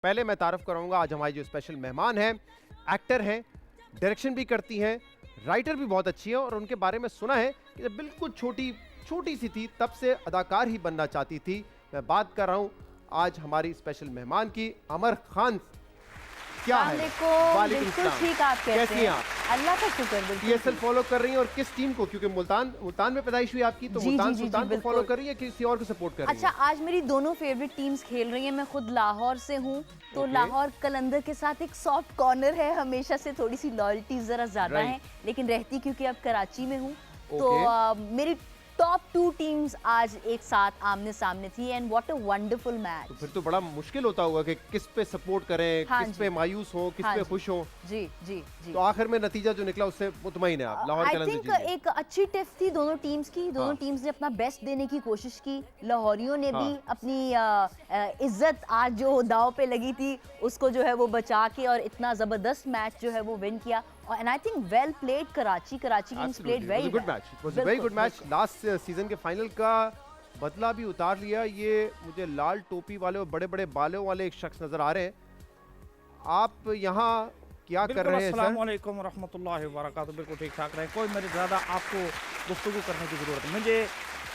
पहले मैं तारफ कराऊंगा आज हमारी जो स्पेशल मेहमान हैं, एक्टर हैं, डायरेक्शन भी करती हैं, राइटर भी बहुत अच्छी है और उनके बारे में सुना है कि जब बिल्कुल छोटी सी थी तब से अदाकार ही बनना चाहती थी। मैं बात कर रहा हूं आज हमारी स्पेशल मेहमान की, अमर खान। क्या है? बिल्कुल ठीक आप कहते हैं। आप? अल्लाह का शुक्र। पीएसएल फॉलो कर रही हैं और किस टीम को? क्योंकि मुल्तान में पैदाइश हुई आपकी, तो मुल्तान सुल्तान को फॉलो कर रही है, किसी और को सपोर्ट कर रही है? अच्छा, आज मेरी दोनों फेवरेट टीम्स खेल रही हैं। मैं खुद लाहौर से हूँ, तो लाहौर कलंदर के साथ एक सॉफ्ट कॉर्नर है, हमेशा से थोड़ी सी लॉयल्टी जरा ज्यादा है, लेकिन रहती क्योंकि अब कराची में हूँ। तो मेरी टॉप 2 टीम्स आज एक साथ आमने सामने थी and what a wonderful match. तो फिर तो बड़ा मुश्किल होता होगा कि किस पे सपोर्ट करें, किस पे मायूस हो, किस पे खुश हो। जी जी जी। तो आखिर में नतीजा जो निकला उससे मुतमईन है आप? लाहौर आई थिंक एक अच्छी टेस्ट थी दोनों टीम्स की। दोनों टीम्स ने अपना बेस्ट देने की कोशिश की। लाहौरियों ने भी अपनी इज्जत आज जो दाव पे लगी थी उसको जो है वो बचा के और इतना जबरदस्त मैच जो है वो विन किया। And I think well played Karachi teams played very good match. It was a very good match. Last season के फाइनल का बदला भी उतार लिया। ये मुझे लाल टोपी वाले और बड़े बड़े बालों वाले एक शख्स नजर आ रहे हैं। आप यहाँ क्या कर रहे हैं? अस्सलाम वालेकुम व रहमतुल्लाहि व बरकातहू। बिल्कुल ठीक ठाक रहे, कोई मेरे ज़्यादा आपको गुफ्तगू करने की ज़रूरत है।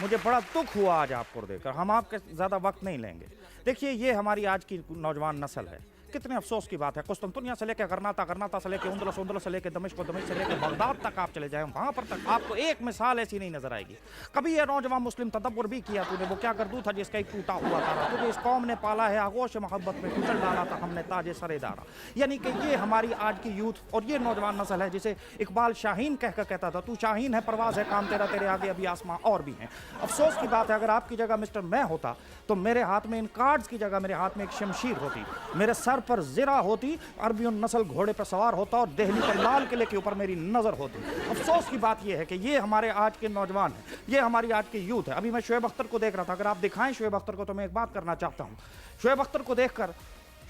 मुझे बड़ा दुख हुआ आज आपको देखकर। हम आपके ज़्यादा वक्त नहीं लेंगे। देखिए, ये हमारी आज की नौजवान नस्ल है। कितने अफसोस की बात है, कुस्तुनतुनिया से लेकर गरनाता से लेकर उंदलस से लेकर दमिश्क से लेकर बगदाद तक आप चले जाएं, वहां पर तक आपको एक मिसाल ऐसी नहीं नजर आएगी। कभी ये नौजवान मुस्लिम तदब्बुर भी किया तूने, वो क्या गर्दू था जिसका एक टूटा हुआ तारा, तुझे इस कौम ने पाला है आगोश मोहब्बत में कुचल डाला था हमने ताजे सरेदारा। यानी कि ये हमारी आज की यूथ और ये नौजवान नस्ल है जिसे इकबाल शाहीन कहकर कहता था, तू शाहीन है परवाज है काम तेरा, तेरे आगे अभी आसमां और भी हैं। अफसोस की बात है, अगर आपकी जगह मिस्टर मैं होता तो मेरे हाथ में इन कार्ड्स की जगह मेरे हाथ में एक शमशीर होती, मेरे सर पर ज़िरा होती, अरबी नस्ल घोड़े पर सवार होता और दिल्ली के लाल किले के ऊपर मेरी नजर होती। अफसोस की बात यह है कि ये हमारे आज के नौजवान हैं, ये हमारी आज की यूथ है। अभी मैं शुएब अख्तर को देख रहा था, अगर आप दिखाएं शुएब अख्तर को तो मैं एक बात करना चाहता हूँ। शुएब अख्तर को देखकर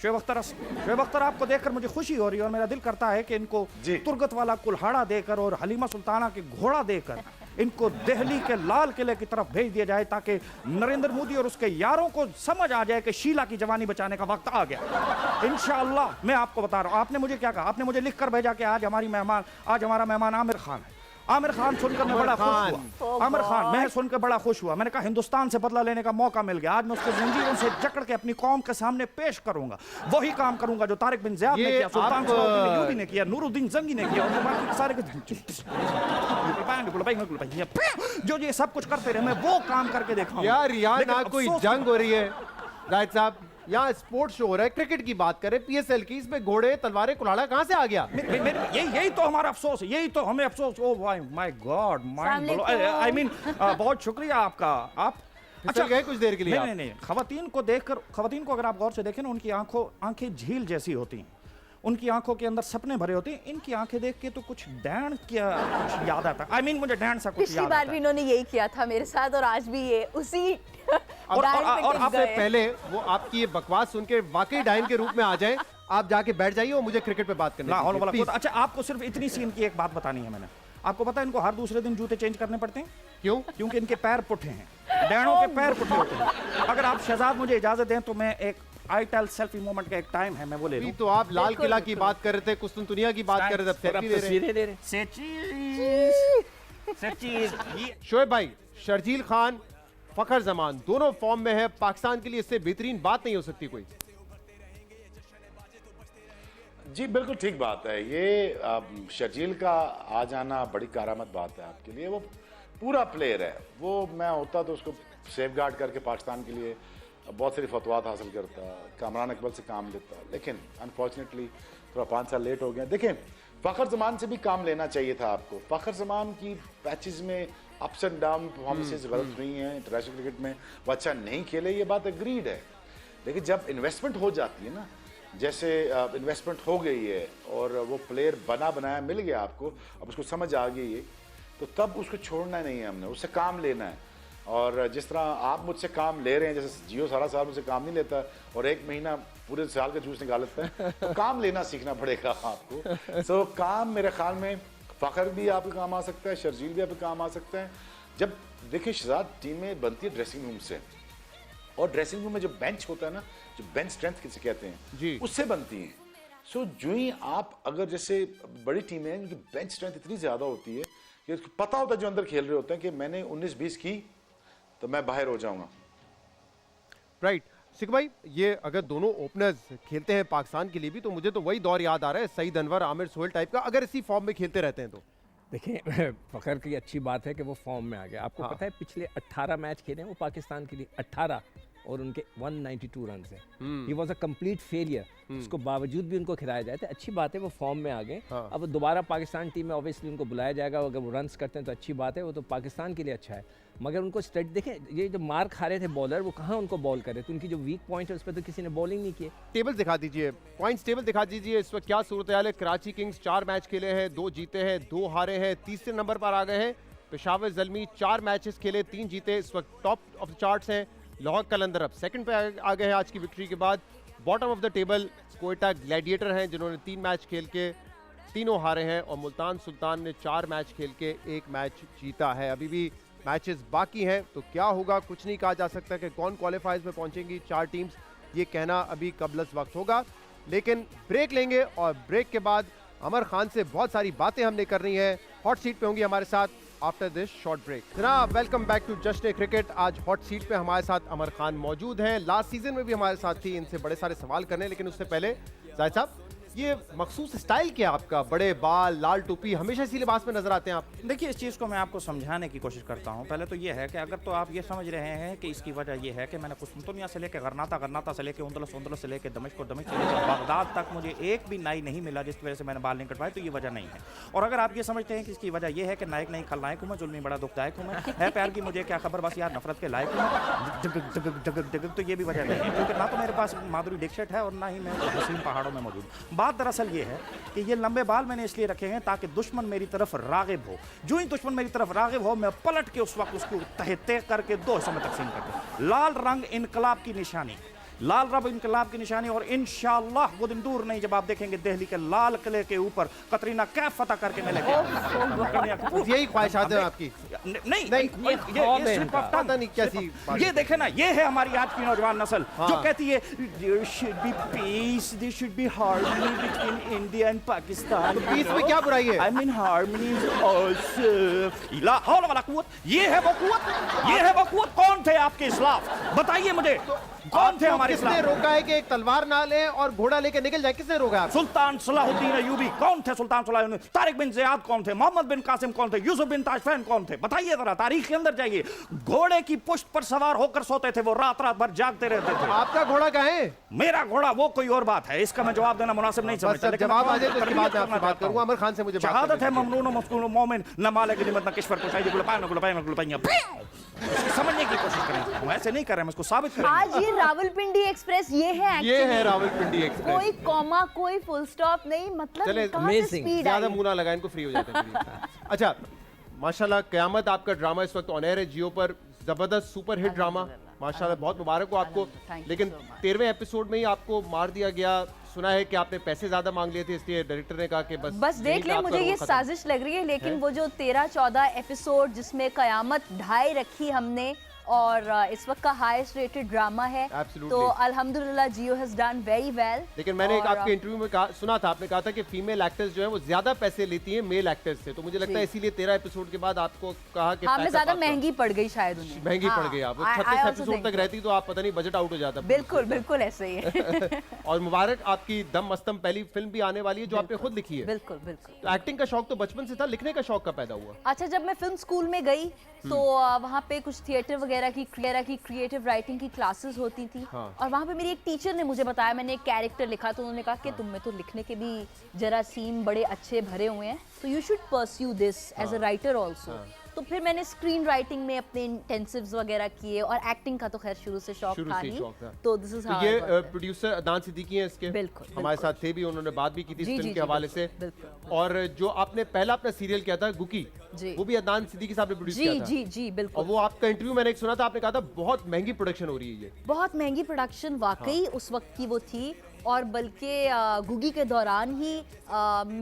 शुएब अख्तर आपको देखकर मुझे खुशी हो रही है और मेरा दिल करता है कि इनको तुर्गत वाला कुल्हाड़ा देकर और हलीमा सुल्ताना के घोड़ा देकर इनको दिल्ली के लाल किले की तरफ भेज दिया जाए, ताकि नरेंद्र मोदी और उसके यारों को समझ आ जाए कि शीला की जवानी बचाने का वक्त आ गया। इंशाअल्लाह मैं आपको बता रहा हूँ। आपने मुझे क्या कहा? आपने मुझे लिख कर भेजा कि आज हमारा मेहमान आमिर खान है। आमिर खान सुनकर मैं बड़ा खुश हुआ। आमिर खान मैं सुनकर बड़ा खुश हुआ। मैंने कहा हिंदुस्तान से बदला लेने का मौका मिल गया। आज मैं उसको जंजीरों से जकड़ के अपनी कौम के सामने पेश करूंगा। वही काम करूंगा जो तारिक बिन ज़ियाद ने किया, सुल्तान सलाउद्दीन ने किया, नूरुद्दीन जंगी ने किया और बाकी सारे जो ये सब कुछ करते रहे, मैं वो काम करके देखा। यार यहाँ ना कोई जंग हो रही है जाहिद साहब, यहाँ स्पोर्ट्स शो हो रहा है, क्रिकेट की बात करें, पीएसएल की, इसमें घोड़े तलवारें कुल्हाड़ा कहाँ से आ गया? यही तो हमारा अफसोस है, यही तो हमें अफसोस। Oh my God, I mean बहुत शुक्रिया आपका। आप अच्छा गए कुछ देर के लिए? नहीं, खवातीन को अगर आप गौर से देखें ना, उनकी आंखें झील जैसी होती हैं, उनकी आंखों के अंदर सपने भरे होते हैं। इनकी आंखें देख के तो कुछ डैन क्या कुछ याद आता है। आई मीन मुझे डैन सा कुछ याद आता है। पिछली बार भी इन्होंने यही किया था मेरे साथ और आज भी ये उसी और आपसे पहले वो आपकी ये बकवास सुन के वाकई डायन के रूप में आ जाए, आप जाके बैठ जाइए और मुझे क्रिकेट पे बात करनी है। अच्छा, आपको सिर्फ इतनी सीन की एक बात बतानी है मैंने। आपको पता है इनको हर दूसरे दिन जूते चेंज करने पड़ते हैं? क्यों? क्योंकि इनके पैर पुट्ठे हैं, डैनों के पैर पुट्ठे होते हैं। अगर आप शहजाद मुझे इजाजत दें तो मैं एक आई टेल सेल्फी मोमेंट का एक टाइम है, मैं वो ले लूं। तो आप लाल किला की बात कर रहे थे, कुस्तुनतुनिया की बात कर रहे थे, सेल्फी ले रहे हैं। शोएब भाई, शर्जील खान, फखर जमान दोनों फॉर्म में है। पाकिस्तान के लिए इससे बेहतरीन बात नहीं हो सकती कोई। जी बिल्कुल ठीक बात है। ये शर्जील का आ जाना बड़ी कारामद बात है आपके लिए। वो पूरा प्लेयर है। वो मैं होता तो उसको सेफ गार्ड करके पाकिस्तान के लिए बहुत सारी फतवात हासिल करता, कामरान अकबर से काम लेता, लेकिन अनफॉर्चुनेटली थोड़ा 5 साल लेट हो गया। देखें, फ़खर ज़मान से भी काम लेना चाहिए था आपको। फ़खर ज़मान की पैचेस में अप्स एंड डाउन परफॉर्मेंसेस गलत हुई हैं। इंटरनेशनल क्रिकेट में वो अच्छा नहीं खेले, ये बात एग्रीड है। लेकिन जब इन्वेस्टमेंट हो जाती है ना, जैसे इन्वेस्टमेंट हो गई है और वो प्लेयर बना बनाया मिल गया आपको, अब उसको समझ आ गई है, तो तब उसको छोड़ना नहीं है हमने, उससे काम लेना है। और जिस तरह आप मुझसे काम ले रहे हैं, जैसे जियो सारा साल मुझसे काम नहीं लेता और 1 महीना पूरे साल का जूस निकाल लेता है, तो काम लेना सीखना पड़ेगा आपको। सो काम मेरे ख्याल में फ़खर भी आपके काम आ सकता है, शर्जील भी आपके काम आ सकता है। जब देखिए शहजाद टीमें बनती है ड्रेसिंग रूम से, और ड्रेसिंग रूम में जो बेंच होता है ना, जो बेंच स्ट्रेंथ किसे कहते हैं जी। उससे बनती हैं। सो जो ही आप अगर जैसे बड़ी टीमें हैं उनकी बेंच स्ट्रेंथ इतनी ज्यादा होती है कि पता होता है जो अंदर खेल रहे होते हैं कि मैंने 19-20 की तो मैं बाहर हो जाऊंगा। राइट सिख भाई, ये अगर दोनों ओपनर्स खेलते हैं पाकिस्तान के लिए भी, तो मुझे तो वही दौर याद आ रहा है सईद अनवर, आमिर सोहेल टाइप का, अगर इसी फॉर्म में खेलते रहते हैं तो। देखिए फ़खर की अच्छी बात है कि वो फॉर्म में आ गया। आपको हाँ। पता है पिछले 18 मैच खेले हैं वो पाकिस्तान के लिए, 18, और उनके 192 रन हैं। He was a complete failure. उसको बावजूद भी उनको खिलाया जाए तो अच्छी बात है, वो फॉर्म में आ गए। हाँ। अब दोबारा पाकिस्तान टीम में ऑब्वियसली उनको बुलाया जाएगा, अगर वो रन्स करते हैं तो अच्छी बात है, वो तो पाकिस्तान के लिए अच्छा है। मगर उनको स्टडी देखें, ये जो मार खा रहे थे बॉलर, वो कहाँ उनको बॉल करे, तो उनकी जो वीक पॉइंट है उस पर तो किसी ने बॉलिंग नहीं की। टेबल दिखा दीजिए, पॉइंट्स टेबल दिखा दीजिए, इस वक्त क्या सूरत हाल है। कराची किंग्स 4 मैच खेले हैं, 2 जीते हैं, 2 हारे हैं, तीसरे नंबर पर आ गए हैं। पेशावर ज़ल्मी 4 मैचेस खेले, 3 जीते, इस वक्त टॉप ऑफ द चार्ट्स हैं। लाहौर कलंदर अब सेकंड पे आ गए हैं आज की विक्ट्री के बाद। Bottom of the table Quetta gladiator हैं जिन्होंने 3 मैच खेल के तीनों हारे हैं, और मुल्तान सुल्तान ने 4 मैच खेल के 1 मैच जीता है। अभी भी मैचेस बाकी हैं, तो क्या होगा कुछ नहीं कहा जा सकता कि कौन क्वालिफाइज में पहुंचेंगी 4 टीम्स, ये कहना अभी कबलस वक्त होगा। लेकिन ब्रेक लेंगे और ब्रेक के बाद अमर खान से बहुत सारी बातें हमने करनी है। हॉट सीट पे होंगी हमारे साथ आफ्टर दिस शॉर्ट ब्रेक। जनाब वेलकम बैक टू जश्न क्रिकेट। आज हॉट सीट पे हमारे साथ अमर खान मौजूद हैं, लास्ट सीजन में भी हमारे साथ थी, इनसे बड़े सारे सवाल करने। लेकिन उससे पहले जाहिद साहब, ये मखसूस स्टाइल क्या आपका, बड़े बाल, लाल टोपी, हमेशा इसी लिबास में नजर आते हैं आप। देखिए, इस चीज़ को मैं आपको समझाने की कोशिश करता हूँ। पहले तो ये है कि अगर तो आप ये समझ रहे हैं कि इसकी वजह ये है कि मैंने कुस्तुनिया से लेकर गरनाता से लेकर उंदलस से लेकर दमिश्क से लेकर बगदाद तक मुझे एक भी नाई नहीं मिला जिसकी वजह से मैंने बाल नहीं कटवाए, तो ये वजह नहीं है। और अगर आप ये समझते हैं कि इसकी वजह ये है कि नायक नहीं खलनायक हूँ मैं, जुल्मी बड़ा दुखदायक हूँ मैं, है प्यार की मुझे क्या खबर, बस यार नफरत के लायक हूँ, तो ये भी वजह नहीं है। क्योंकि ना तो मेरे पास माधुरी दीक्षित है और ना ही मैं हसीन पहाड़ों में मौजूद। बात दरअसल ये है कि ये लंबे बाल मैंने इसलिए रखे हैं ताकि दुश्मन मेरी तरफ रागिब हो। जो ही दुश्मन मेरी तरफ रागिब हो, मैं पलट के उस वक्त उसको तह करके 2 हिस्सों में तकसीम कर दूं। लाल रंग इनकलाब की निशानी, लाल रंग इनकलाब की निशानी, और इंशाअल्लाह वो दिन दूर नहीं जब आप देखेंगे दिल्ली के लाल किले के ऊपर कतरीना कैफ फतह करके मैं लेके यही ख्वाहिशात है आपकी? नहीं, ये सिर्फ पता नहीं कैसी बात ये देखे ना, ये है हमारी आज की नौजवान नस्ल हाँ। जो कहती है there should be peace, there should be harmony between India and Pakistan. Peace में क्या बुराई है? I mean harmony is also ला हौला वाला कुव्वत। ये है वो कुव्वत, ये है वो कुव्वत। कौन थे आपके इस्लाफ, बताइए मुझे, कौन थे हमारे किसने इस्लाफ? रोका है कि एक तलवार ना ले और घोड़ा लेके निकल जाए? किसने रोका है? सुल्तान सलाहुद्दीन अयूबी कौन थे? सुल्तान सलाहुद्दीन, तारिक बिन ज़ियाद कौन थे? मोहम्मद बिन कासिम कौन थे? यूसुफ बिन ताशफैन कौन थे? बताइए जरा, तारीख के अंदर जाइए। घोड़े की पुश्त पर सवार होकर सोते थे वो, रात रात भर जागते रहते थे। आपका घोड़ा कहाँ है? मेरा घोड़ा वो कोई और बात है, इसका मैं जवाब देना मुनासिब नहीं बस समझता। जब जवाब आ जाए तो इसके बाद मैं आपसे बात करूंगा। अमर खान से मुझे बात शहादत है करनी है। ममनून मस्कून मोमिन न मालिक निमत न किश्वर कुशाई गुलपाइया समझने की कोशिश करें। हम ऐसे नहीं कर रहे हैं, इसको साबित करें। आज ये रावलपिंडी एक्सप्रेस ये है ये actually। है रावलपिंडी एक्सप्रेस। कोई कॉमा, कोई फुल स्टॉप नहीं, मतलब चले, कहाँ से amazing। स्पीड ज्यादा आई? मुंह ना लगा, इनको फ्री हो जाते हैं please। अच्छा, माशाल्लाह कयामत आपका ड्रामा इस वक्त ऑन एयर है जियो पर, जबरदस्त सुपर हिट ड्रामा, माशाल्लाह बहुत मुबारक हो आपको। Thank you लेकिन so much। 13वें एपिसोड में ही आपको मार दिया गया। सुना है कि आपने पैसे ज्यादा मांग लिए थे, इसलिए डायरेक्टर ने कहा कि बस बस यहीं देख पे ले, आपका मुझे रोल ये खत्म। साजिश लग रही है, लेकिन वो जो 13-14 एपिसोड जिसमें कयामत ढाई रखी हमने, और इस वक्त का हाईएस्ट रेटेड ड्रामा है, Absolutely। तो अल्हम्दुलिल्लाह जियो हैज डन वेरी वेल। लेकिन मैंने एक आपके इंटरव्यू में कहा, सुना था, आपने कहा था कि फीमेल एक्टर्स जो है वो ज्यादा पैसे लेती हैं मेल एक्टर्स से, तो मुझे लगता है इसीलिए 13 एपिसोड के बाद आपको कहा कि हाँ, मैं पैसा ज्यादा पास करो। महंगी पड़ गई शायद उन्हें। महंगी हाँ, पड़ गई आप। I 36 also एपिसोड think तक so। रहती तो आप पता नहीं बजट आउट हो जाता। बिल्कुल बिल्कुल ऐसे ही है। और मुबारक, आपकी दम मस्तम पहली फिल्म भी आने वाली है जो आपने खुद लिखी है। बिल्कुल बिल्कुल। तो एक्टिंग का शौक तो बचपन से था, लिखने का शौक कब पैदा हुआ? अच्छा, जब मैं फिल्म स्कूल में गई तो वहाँ पे कुछ थिएटर वगैरह की क्रिएटिव राइटिंग की क्लासेस होती थी। हाँ। और वहाँ पे मेरी एक टीचर ने मुझे बताया, मैंने एक कैरेक्टर लिखा तो उन्होंने कहा कि तुम में तो लिखने के भी जरासीम बड़े अच्छे भरे हुए हैं, तो you should pursue this as a writer also. तो फिर मैंने स्क्रीन राइटिंग में अपने इंटेंसिव्स वगैरह किए, और एक्टिंग का तो खैर शुरू से शौक शुरू था से नहीं, शौक था। तो दिस इज तो हाउ ये प्रोड्यूसर अदनान सिद्दीकी हैं इसके, बिल्कुल, हमारे बिल्कुल। साथ थे भी, उन्होंने बात भी की थी इस जी, फिल्म जी, के जी, हवाले से। बिल्कुल। और जो आपने पहला अपना सीरियल किया था गुकी, जी। वो भी अदनान सिद्दीकी साहब ने प्रोड्यूस जी किया था। जी जी और बिल्कुल। वो आपका इंटरव्यू मैंने एक सुना था, आपने कहा था बहुत महंगी प्रोडक्शन हो रही है ये। बहुत महंगी प्रोडक्शन वाकई उस वक्त की वो थी, और बल्कि गुगी के दौरान ही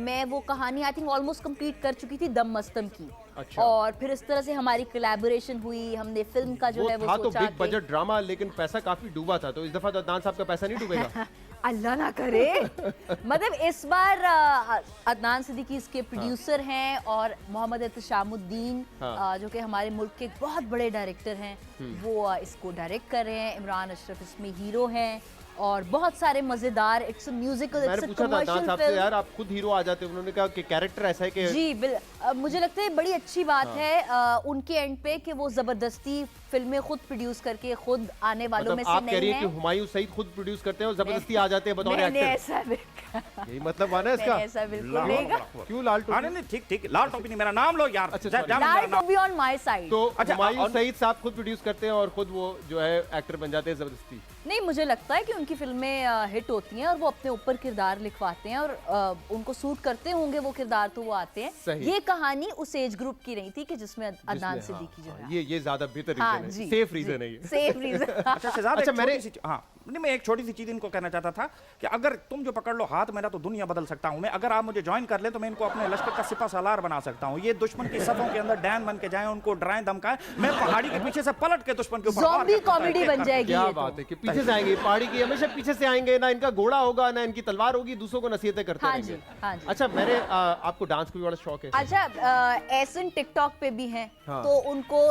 मैं वो कहानी आई थिंक ऑलमोस्ट कंप्लीट कर चुकी थी दम मस्तम की, अच्छा। और फिर इस तरह से हमारी कोलैबोरेशन हुई, हमने फिल्म का जो है वो था तो सोचा बिग कि बजट ड्रामा, लेकिन पैसा काफी डूबा था, तो इस दफा तो अदनान साहब का पैसा नहीं डूबेगा। अल्लाह ना करे। मतलब इस बार अदनान सिद्दीकी इसके प्रोड्यूसर हैं और मोहम्मद एहतशामुद्दीन हाँ। जो कि हमारे मुल्क के एक बहुत बड़े डायरेक्टर हैं, वो इसको डायरेक्ट कर रहे हैं। इमरान अशरफ इसमें हीरो हैं और बहुत सारे मजेदार, इट्स अ म्यूजिकल, मैंने इट्स अ पूछा था अदनान कमर्शियल साहब से, फिल्म। यार आप खुद हीरो आ जाते, उन्होंने कहा कि कैरेक्टर ऐसा है कि जी मुझे लगता है बड़ी अच्छी बात है उनके एंड पे कि वो जबरदस्ती फिल्में खुद प्रोड्यूस करके खुद आने वालों में मतलब से आप कह रही नहीं है कि है। हुमायूं सईद खुद प्रोड्यूस करते हैं और जबरदस्ती आ जाते हैं बतौर मैंने एक्टर। ऐसा बिल्कुल यही मतलब माना है इसका। मैंने ऐसा बिल्कुल लाल नहीं कहा। टोपी। क्यों लाल हाँ, टोपी? नहीं ठीक ठीक, लाल टोपी नहीं, मेरा नाम लो यार। अच्छा, जा- sorry। जा मेरा लाल नाम- to be on my side. तो अच्छा, हुमायूं और- सईद साहब खुद प्रोड्यूस करते हैं और खुद वो जो है एक्टर बन जाते हैं जबरदस्ती। नहीं, मुझे लगता है कि उनकी फिल्में हिट होती हैं और वो अपने ऊपर किरदार लिखवाते हैं और उनको सूट करते होंगे वो किरदार, तो वो आते हैं। सही। ये कहानी उस एज ग्रुप की नहीं थी कि जिसमें अदनान जिसमें, सिद्दीकी जो हाँ, है। ये ज्यादा बेहतर हाँ रीजन जी, है, सेफ जी, रीजन है ये। Safe reason. अच्छा शहजाद, अच्छा, एक मैंने- छोटी सी हाँ नहीं, मैं एक छोटी सी चीज इनको कहना चाहता था कि अगर तुम जो पकड़ लो हाथ मेरा, तो दुनिया बदल सकता हूं मैं। अगर आप मुझे ज्वाइन कर ले तो मैं इनको अपने लश्कर का सिपा सालार बना सकता हूं। ये दुश्मन की सफों के अंदर डैन बन के जाएं, उनको डराएं धमकाएं, मैं पहाड़ी के पीछे से पलट के दुश्मन के ऊपर वार ज़ॉम्बी करता कॉमेडी बन जाएगी क्या ये तो। बात है कि पीछे से आएंगे, पहाड़ी की हमेशा पीछे से आएंगे, ना इनका घोड़ा होगा ना इनकी तलवार होगी, दूसरों को नसीहतें करते हाँ रहेंगे। जी, हाँ जी। अच्छा, मैंने आपको डांस का भी बड़ा शौक है। अच्छा, एसन टिकटॉक पे भी हैं, हाँ। तो उनको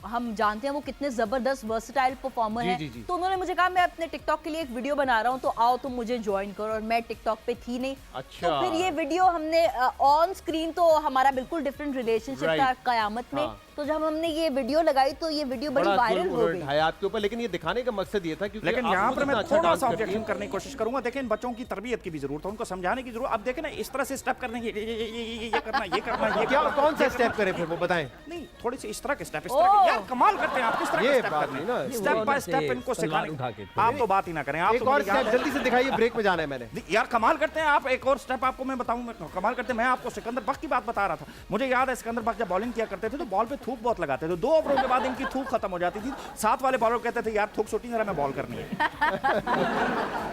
हम जानते हैं वो कितने जबरदस्त वर्सटाइल परफॉर्मर जी, हैं। जी, जी। तो उन्होंने मुझे कहा मैं अपने टिकटॉक के लिए एक वीडियो बना रहा हूँ, तो आओ तुम मुझे ज्वाइन करो। और मैं टिकटॉक पे थी नहीं। अच्छा। तो फिर ये वीडियो हमने ऑन स्क्रीन, तो हमारा बिल्कुल डिफरेंट रिलेशनशिप था Right. कयामत में। हाँ। तो जब हमने ये वीडियो लगाई तो ये वीडियो बड़ी बड़ा वायरल जुल्म हो उन्होंने गई। ढाया आपके ऊपर, लेकिन ये दिखाने का मकसद ये था क्योंकि लेकिन आप यहाँ खुद पर मैं इतना अच्छा थोड़ा डांस सा करती ऑब्जेक्शन हैं। करने की कोशिश करूंगा। देखें, इन बच्चों की तरबियत की भी जरूरत है, उनको समझाने की जरूरत। अब देखें ना, इस तरह से स्टेप करने की ये करना, ये करना, ये क्या, करना, कौन सा ये स्टेप करना। करें फिर वो बताएं। नहीं, थोड़ी सी इस तरह के स्टेप, इस तरह के, यार कमाल करते हैं आप। किस तरह ये के स्टेप बात करते नहीं ना। हैं, स्टेप बाय स्टेप इनको तलवार सिखाने। उठा के। आप तो बात ही ना करें। आप एक तो और मुझे याद स्टेप है- जल्दी से दिखाइए, ब्रेक में जाना है मैंने। यार कमाल करते हैं आप। एक और स्टेप आपको मैं बताऊं, मैं कमाल करते हैं। मैं आपको सिकंदर बख्त की बात बता रहा था। मुझे याद है सिकंदर बख्त जब बॉलिंग किया करते थे तो बॉल पे थूक बहुत लगाते थे। 2 ओवरों के बाद इनकी थूक खत्म हो जाती थी। साथ वाले बॉलर कहते थे यार थूक छोटी जरा, मैं बॉल करनी है।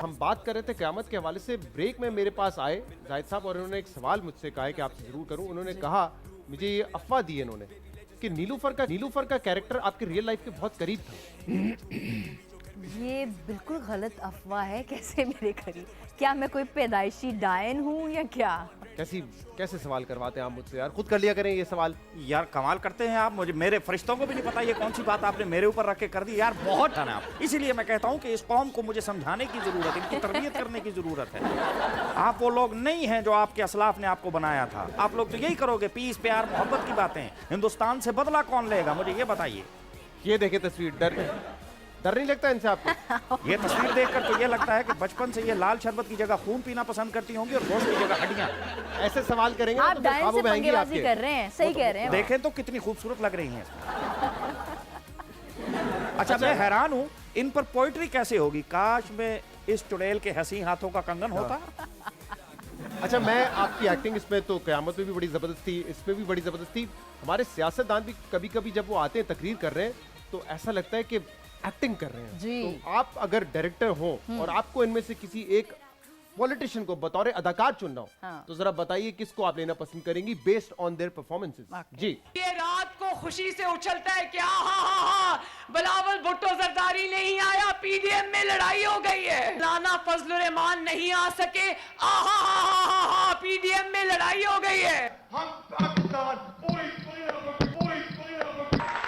हम बात कर रहे थे क़यामत के हवाले से। ब्रेक में मेरे पास आए जाहिद साहब और उन्होंने एक सवाल मुझसे कहा है कि आपसे जरूर करूं। उन्होंने कहा, मुझे ये अफवाह दी है इन्होंने कि नीलूफर का कैरेक्टर आपके रियल लाइफ के बहुत करीब था। ये बिल्कुल गलत अफवाह है। कैसे मेरे करीब? क्या मैं कोई पैदाइशी डायन हूँ या क्या? कैसे सवाल करवाते हैं आप मुझसे यार, खुद कर लिया करें ये सवाल। यार कमाल करते हैं आप। मुझे, मेरे फरिश्तों को भी नहीं पता ये कौन सी बात आपने मेरे ऊपर रख के कर दी। यार बहुत है आप। इसीलिए मैं कहता हूँ कि इस कौम को मुझे समझाने की जरूरत है, इनकी तरबियत करने की जरूरत है। आप वो लोग नहीं हैं जो आपके असलाफ ने आपको बनाया था। आप लोग तो यही करोगे, पीस प्यार मोहब्बत की बातें। हिंदुस्तान से बदला कौन लेगा, मुझे ये बताइए। ये देखे तस्वीर, डर नहीं लगता इनसे आपको? ये तस्वीर देखकर तो ये लगता है कि बचपन से ये लाल शरबत की जगह खून पीना पसंद करती होंगी और गोश्त की जगह हड्डियां। ऐसे सवाल करेंगे आप तो डायन ख्वाबों से में आएंगी पंगेबाजी आपके। कर रहे हैं। सही कह रहे हैं। देखें तो कितनी खूबसूरत लग रही हैं। अच्छा, मैं हैरान हूँ इन पर पोइट्री कैसे होगी। काश में इस चुड़ैल के हंसी हाथों का कंगन होता। अच्छा, मैं आपकी एक्टिंग इसमें तो क़यामत में भी बड़ी ज़बरदस्त थी, इसमें भी बड़ी ज़बरदस्त थी। हमारे सियासतदान भी कभी कभी जब वो आते हैं तकरीर कर रहे हैं तो ऐसा लगता है कि एक्टिंग कर रहे हैं। जी। तो आप अगर डायरेक्टर हो और आपको इनमें से किसी एक पॉलिटिशियन को बतौर अदाकार चुनना हो, हाँ। तो जरा बताइए किसको आप लेना पसंद करेंगी बेस्ड ऑन देयर परफॉर्मेंसेस। जी। ये रात को खुशी से उछलता है क्या? हा बिलावल भुट्टो जरदारी नहीं आया, पीडीएम में लड़ाई हो गई है। लाना फजल रहमान नहीं आ सके, पीडीएम में लड़ाई हो गई है। हम पाकिस्तान पूरी दुनिया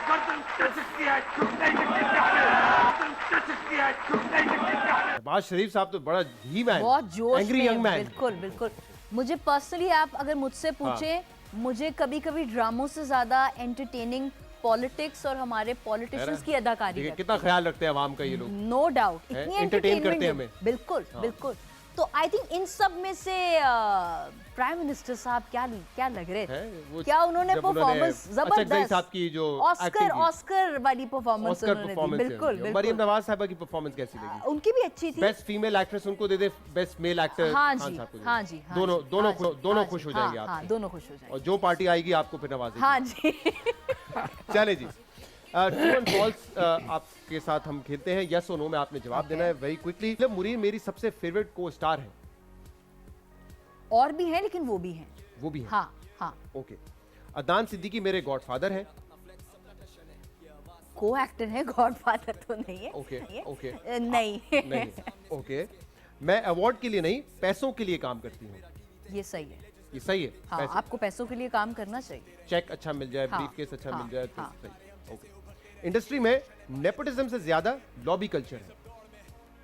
गर्दन टिक सकती है, झुक नहीं सकती जाने। गर्दन टिक सकती है, झुक नहीं सकती जाने। शहबाज शरीफ साहब तो बड़ा ही मैन, बहुत जोश एंग्री में। Young man. बिल्कुल बिल्कुल। मुझे पर्सनली आप अगर मुझसे पूछें, मुझे कभी कभी ड्रामों से ज्यादा एंटरटेनिंग पॉलिटिक्स और हमारे पॉलिटिशियंस की अदाकारी देखिए करते कितना ख्याल रखते हैं आवाम का ये लोग। No doubt. है, इतनी entertain entertainment करते हैं है। हमें। बिल्कुल बिल्कुल। तो आई थिंक इन सब में से प्राइम मिनिस्टर साहब क्या लग रहे है, थे? वो क्या उन्होंने जब परफॉर्मेंस अचक ज़ई साहब जबरदस्त, की जो acting की, ऑस्कर वाली परफॉर्मेंस ऑस्कर उन्होंने दी। परफॉर्मेंस बिल्कुल मरियम बिल्कुल। नवाज साहबा की परफॉर्मेंस कैसी लगी? उनकी भी अच्छी थी। बेस्ट फीमेल एक्ट्रेस उनको दे दे, बेस्ट मेल एक्टर हाँ खान जी साहब को दे दे। हाँ जी हाँ दोनों जी, दोनों हाँ जी, दोनों हाँ खुश जी, हो जाएंगे हाँ, आपसे। दोनों खुश हो जाएंगे। और जो पार्टी आएगी आपको फिर नवाजेगी। हाँ जी। चले जी, ट्रू एंड फॉल्स आपके साथ हम खेलते हैं। यस और नो में आपने जवाब देना है वेरी क्विकली। मुनीर मेरी सबसे फेवरेट को स्टार है। और भी हैं लेकिन वो भी हैं। वो भी है। हाँ हाँ। ओके, अदनान सिद्दीकी मेरे गॉडफादर हैं। को एक्टर है, गॉडफादर तो नहीं है। ओके, ये- ओके। नहीं नहीं, ओके। मैं अवार्ड के लिए नहीं, पैसों के लिए काम करती हूँ। ये सही है। ये सही है? हाँ, आपको पैसों के लिए काम करना चाहिए। चेक अच्छा मिल जाए, हाँ, ब्रीफकेस अच्छा हाँ, मिल जाए तो हाँ। सही। ओके। इंडस्ट्री में नेपोटिज्म से ज्यादा लॉबी कल्चर है।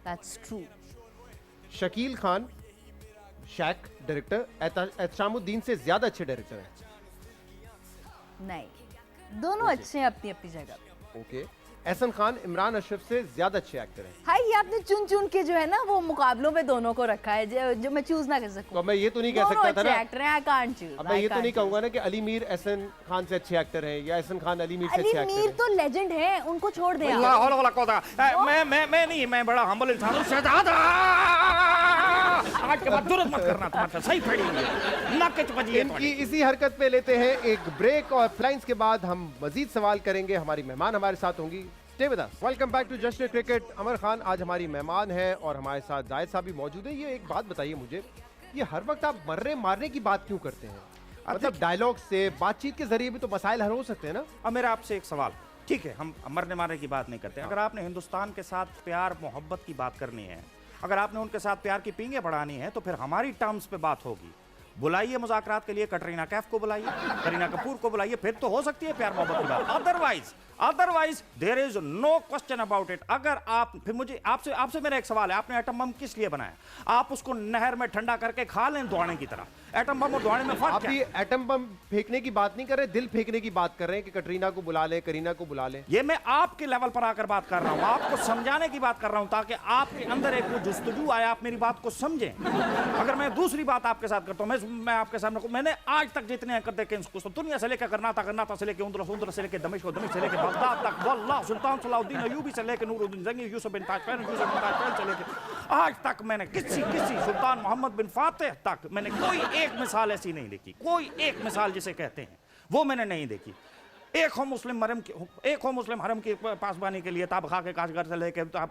That's true. Shakeel Khan Shaikh director Ehteshamuddin से ज्यादा अच्छे डायरेक्टर हैं। नहीं, दोनों अच्छे हैं अपनी अपनी जगह। ओके। एहसन खान इमरान अशरफ से ज्यादा अच्छे एक्टर हैं। हाय, ये आपने चुन चुन के जो है ना वो मुकाबलों में दोनों को रखा है, जो मैं चूज ना कर सकूं। तो मैं ये तो नहीं कह दोनों सकता था अच्छे ना। एक्टर हैं, आई कांट चूज। अब मैं ये तो नहीं कहूंगा ना कि अली मीर एहसन खान से अच्छे एक्टर हैं या एहसन खान अली मीर से अली अच्छे एक्टर मीर हैं। तो लेजेंड है, उनको छोड़ दें अल्लाह आप। हौला वला कुव्वता। मैं नहीं, मैं बड़ा हम्बल इंसान हूं। शहजादा आज के बाद जुर्रत मत करना, तुम्हारे सही फड़ी ना के बजिए। इनकी इसी हरकत पे लेते हैं एक ब्रेक और फ्लाइंस के बाद हम मजीद सवाल करेंगे। हमारी मेहमान हमारे साथ होंगी। Stay with us. Welcome back to जश्न क्रिकेट। अमर खान आज हमारी मेहमान है और हमारे साथ जायद साहब भी मौजूद है। ये एक बात बताइए मुझे, ये हर वक्त आप मरने मारने की बात क्यों करते हैं? मतलब डायलॉग से, बातचीत के जरिए भी तो मसाइल हल हो सकते हैं ना। अब मेरा आपसे एक सवाल, ठीक है हम मरने मारने की बात नहीं करते, अगर आपने हिंदुस्तान के साथ प्यार मोहब्बत की बात करनी है, अगर आपने उनके साथ प्यार की पींगे बढ़ानी है, तो फिर हमारी टर्म्स पे बात होगी। बुलाइए मुज़ाकरात के लिए कटरीना कैफ को बुलाइए, करीना कपूर को बुलाइए, फिर तो हो सकती है प्यार मोहब्बत की बात। Otherwise there is no question about it. अगर आप फिर मुझे आपसे मेरा एक सवाल है, आपने एटम बम किस लिए बनाया? आप उसको नहर में ठंडा करके खा लें दौड़ने की तरह। एटम बम और दौड़ने में फर्क आप क्या भी है? एटम बम फेंकने की बात नहीं कर रहे, दिल फेंकने की बात कर रहे हैं कि कटरीना को बुला लें, करीना को बुला लें। ये मैं आपके लेवल पर आकर बात कर रहा हूँ, आपको समझाने की बात कर रहा हूँ, ताकि आपके अंदर एक वो जुस्तजू आए, आप मेरी बात को समझें। अगर मैं दूसरी बात आपके साथ करता हूँ, मैं आपके सामने मैंने आज तक जितने एंकर देखे उसको, दुनिया से लेकर कर्नाटक से लेकर उंदरस से लेकर दमिश्क से लेकर बगदाद तक, वल्लाह सुल्तान सलाउद्दीन अय्यूबी से लेकर नूरुद्दीन जंगी, यूसुफ बिन ताजफैन से लेकर आज तक मैंने किसी सुल्तान मोहम्मद बिन फातिह तक मैंने कोई एक मिसाल ऐसी नहीं देखी, कोई एक मिसाल जिसे कहते हैं वो मैंने नहीं देखी। एक हो मुस्लिम हरम की पासबानी के लिए ताब खा के काशगर से लेके अच्छा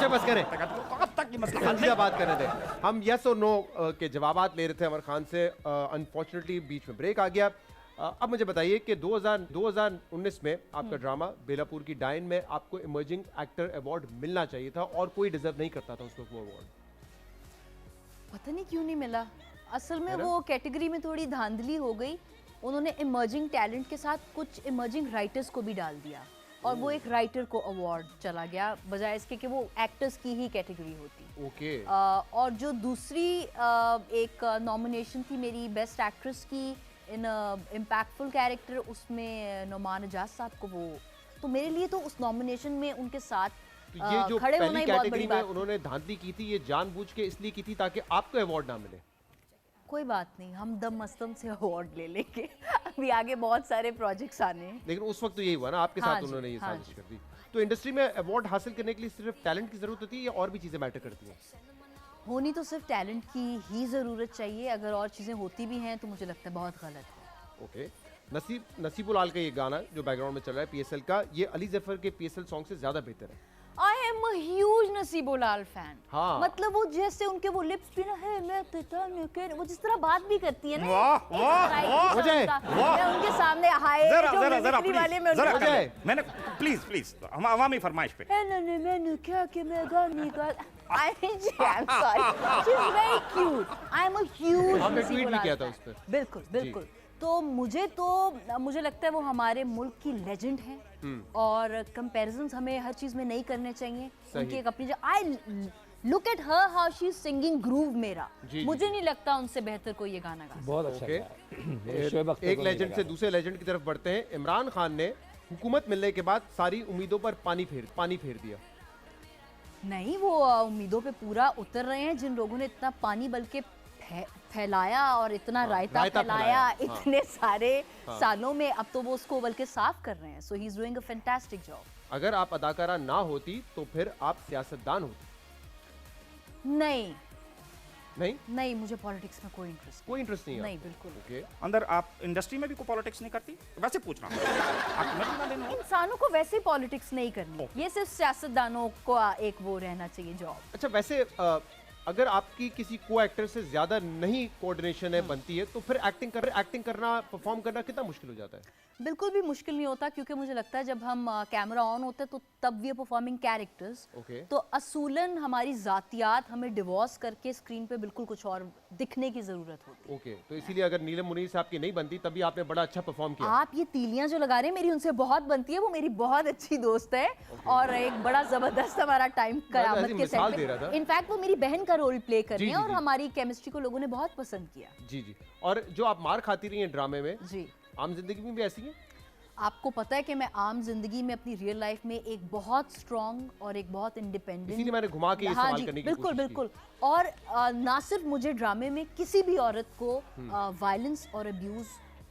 बस करें, अब तक की मसला सीधा बात करने दें। हम यस और नो के जवाबात ले रहे थे अमर खान से। अनफॉर्चुनेटली बीच में ब्रेक आ गया। अब मुझे बताइए कि 2019 में आपका ड्रामा बेलापुर की डायन में आपको इमर्जिंग एक्टर अवार्ड मिलना चाहिए था और कोई डिजर्व नहीं करता था उसको वो अवार्ड। पता नहीं क्यों नहीं मिला। असल में है ना? वो कैटेगरी में थोड़ी धांधली हो गई। उन्होंने इमर्जिंग टैलेंट के साथ कुछ इमर्जिंग राइटर्स को भी डाल दिया और वो एक राइटर को अवार्ड चला गया, बजाय इसके कि वो एक्टर्स की ही कैटेगरी होती। ओके। और जो दूसरी एक नॉमिनेशन थी मेरी बेस्ट एक्ट्रेस की इन इम्पैक्टफुल कैरेक्टर, उसमें नोमान एजाज साहब को वो, तो मेरे लिए तो उस नॉमिनेशन में उनके साथ तो ये जो खड़े होना पहली ही बहुत कैटेगरी बड़ी में बात थी। उन्होंने धांधली की थी, ये जानबूझ के इसलिए की थी ताकि आपको अवार्ड ना मिले। कोई बात नहीं, हम दम मस्तम से अवार्ड ले लेंगे। अभी आगे बहुत सारे प्रोजेक्ट्स आने हैं। लेकिन उस वक्त तो यही हुआ ना, आपके हाँ साथ जी, उन्होंने ये हाँ साजिश जी। कर दी। तो इंडस्ट्री में अवार्ड हासिल करने के लिए सिर्फ टैलेंट की जरूरत होती है या और भी चीजें मैटर करती हैं? होनी तो सिर्फ टैलेंट की ही ज़रूरत चाहिए, अगर और चीज़ें होती भी हैं तो मुझे लगता है बहुत गलत है। ओके। नसीबुल आल का ये गाना जो बैकग्राउंड में चल रहा है पीएसएल का, ये अली जफर के पीएसएल सॉन्ग से ज्यादा बेहतर है। आई एम अ ह्यूज नसीबुल आल फैन। हाँ। मतलब वो जैसे उनके वो लिप्स भी ना है, मैं वो जिस तरह बात भी करती है ना, वाह, एक वाह, variety वाह, सा मुझे, उनका। वाह। मैं उनके सामने हाय जरा जो जरा जरा मिमिक्री वाले में जरा उनके हो जाए। मैंने प्लीज हम अवामी फरमाइश पे मैंने क्या कि मैं गानी गा I am sorry, she is very cute. I am a huge आपने ट्वीट भी किया था उस पर। बिल्कुल बिल्कुल। तो मुझे लगता है वो हमारे मुल्क की लेजेंड है और कंपैरिजंस हमें हर चीज में नहीं करने चाहिए। सही। उनकी एक अपनी I look at her how she is singing groove मेरा, जी, मुझे जी। नहीं लगता उनसे बेहतर कोई ये गाना गा सकता। बहुत अच्छा ओके। गाया। शोएब अख्तर एक को नहीं लेजेंड लगा से था। दूसरे लेजेंड की तरफ बढ़ते हैं। इमरान खान ने हुकूमत मिलने के बाद सारी उम्मीदों पर पानी फेर दिया। नहीं, वो उम्मीदों पे पूरा उतर रहे हैं। जिन लोगों ने इतना पानी बल्कि फैलाया और इतना रायता रायता फैलाया हाँ। इतने सारे सालों में, अब तो वो उसको बल्कि साफ कर रहे हैं। So he is doing a fantastic job. अगर आप अदाकारा ना होती तो फिर आप सियासतदान होती। नहीं नहीं, नहीं, मुझे पॉलिटिक्स में कोई इंटरेस्ट कोई इंटरेस्ट नहीं है नहीं, आपको? बिल्कुल। ओके। अंदर आप इंडस्ट्री में भी कोई पॉलिटिक्स नहीं करती? वैसे पूछ रहा हूँ आप समझ ना देना। इंसानों को वैसे ही पॉलिटिक्स नहीं करनी, ये सिर्फ सियासतदानों को एक वो रहना चाहिए जॉब। अच्छा, वैसे अगर आपकी किसी को एक्टर से ज्यादा नहीं कोऑर्डिनेशन है बनती है तो फिर एक्टिंग करना, परफॉर्म करना कितना मुश्किल हो जाता है? बिल्कुल भी मुश्किल नहीं होता, क्योंकि मुझे लगता है जब हम कैमरा ऑन होते हैं तो तब we are performing characters. Okay. तो असूलन हमारी जातियात हमें डिवोर्स करके स्क्रीन पे बिल्कुल कुछ और दिखने की जरूरत होती है। ओके, तो इसीलिए अगर नीलम मुनीर से आपकी नहीं बनती तभी आपने बड़ा अच्छा परफॉर्म किया। आप ये तीलियां जो लगा रहे हैं मेरी उनसे बहुत बनती है, वो मेरी बहुत अच्छी दोस्त है और एक बड़ा जबरदस्त हमारा टाइम कयामत ऐसी के मिसाल सेट दे रहा पे। था। इनफैक्ट वो मेरी बहन का रोल प्ले कर जी, रही है जी, और जी। हमारी केमिस्ट्री को लोगों ने बहुत पसंद किया। जी जी। और जो आप मार खाती रही हैं ड्रामे में, जी, आम जिंदगी में भी ऐसी हैं? आपको पता है कि मैं आम जिंदगी में अपनी रियल लाइफ में एक बहुत स्ट्रॉन्ग और एक बहुत इंडिपेंडेंट, इसीलिए मैंने घुमा के ये हाँ सवाल जी, करने की बिल्कुल कोशिश की। बिल्कुल। और ना सिर्फ मुझे ड्रामे में किसी भी औरत को वायलेंस और अब्यूज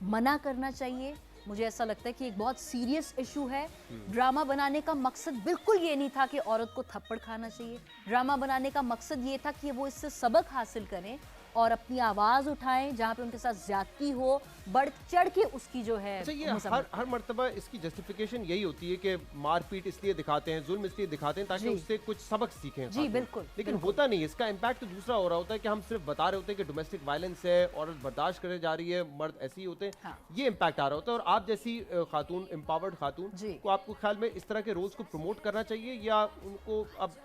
मना करना चाहिए। मुझे ऐसा लगता है कि एक बहुत सीरियस इशू है। ड्रामा बनाने का मकसद बिल्कुल ये नहीं था कि औरत को थप्पड़ खाना चाहिए। ड्रामा बनाने का मकसद ये था कि वो इससे सबक हासिल करें और अपनी आवाज उठाएं जहाँ पे उनके साथ ज्यादती हो, बढ़ चढ़ के उसकी जो है अच्छा, ये मसम्मत। हर मर्तबा इसकी जस्टिफिकेशन यही होती है कि मारपीट इसलिए दिखाते हैं, जुल्म इसलिए दिखाते हैं ताकि जी। उससे कुछ सबक सीखें जी, खातून। बिल्कुल, लेकिन बिल्कुल। होता नहीं, इसका इम्पैक्ट तो दूसरा हो रहा होता है कि हम सिर्फ बता रहे होते हैं कि डोमेस्टिक वायलेंस है, औरत बर्दाश्त करे जा रही है, मर्द ऐसे ही होते हैं। हाँ। ये इम्पैक्ट आ रहा होता है। और आप जैसी खातून, एम्पावर्ड खातून जी। को आपको ख्याल में इस तरह के रोल्स को प्रमोट करना चाहिए या उनको अब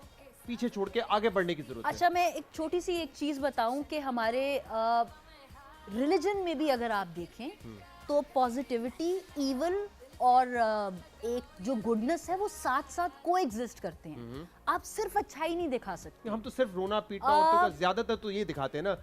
पीछे छोड़ के आगे बढ़ने की जरूरत है? अच्छा, मैं एक छोटी सी एक चीज बताऊं कि हमारे रिलीजन में भी अगर आप देखें तो पॉजिटिविटी, इवल और एक जो गुडनेस है वो साथ साथ को एग्जिस्ट करते हैं। आप सिर्फ अच्छाई नहीं दिखा सकते। हम तो सिर्फ रोना पीटना औरतों का ज्यादातर तो ये दिखाते हैं ना,